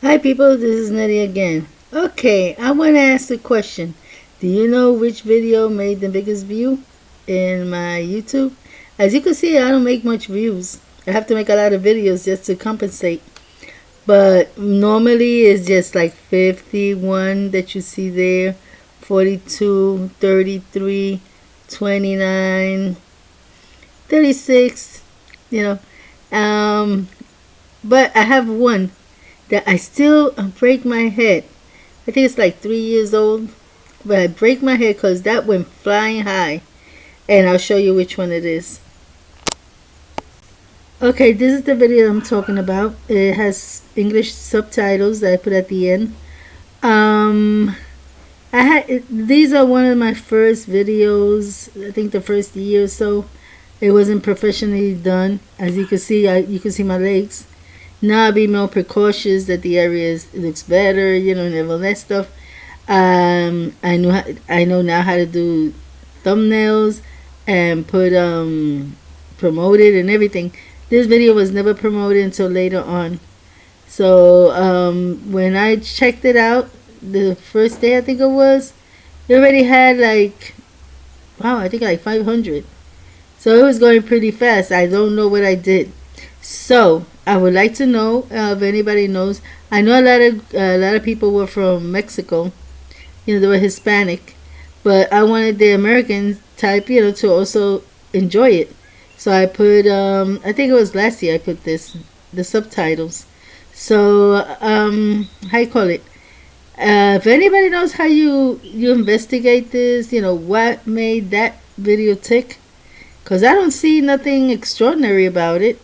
Hi people, this is Nettie again. Okay, I want to ask a question. Do you know which video made the biggest view in my YouTube? As you can see, I don't make much views. I have to make a lot of videos just to compensate. But normally it's just like 51 that you see there, 42, 33, 29, 36, you know. Um, but I have one that I still break my head. I think it's like 3 years old, but I break my head because that went flying high. And I'll show you which one it is. Okay, this is the video I'm talking about. It has English subtitles that I put at the end. Um, these are one of my first videos. I think the first year or so. It wasn't professionally done. As you can see, you can see my legs. Now I'll be more precautious that the area looks better, and all that stuff. I know now how to do thumbnails and put promote it and everything. This video was never promoted until later on. So when I checked it out, the first day I think it was, it already had like, wow, I think like 500. So it was going pretty fast. I don't know what I did. So I would like to know if anybody knows. I know a lot of people were from Mexico. They were Hispanic, but I wanted the American type, to also enjoy it. So I put, I think it was last year I put the subtitles. So how you call it? If anybody knows how you investigate this, what made that video tick, because I don't see nothing extraordinary about it.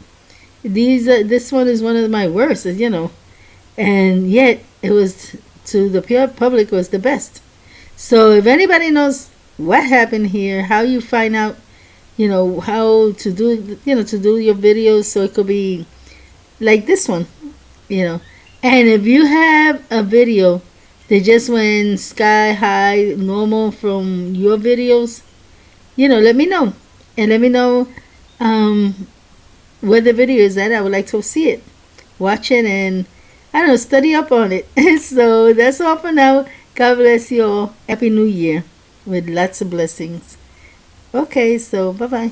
This one is one of my worst, and yet it was, to the pure public, was the best. So if anybody knows what happened here, how you find out, how to do, to do your videos so it could be like this one, and if you have a video that just went sky high normal from your videos, let me know, and let me know um, where the video is at. I would like to see it, watch it, and I don't know, study up on it. So that's all for now. God bless you all. Happy New Year with lots of blessings. Okay, so bye bye.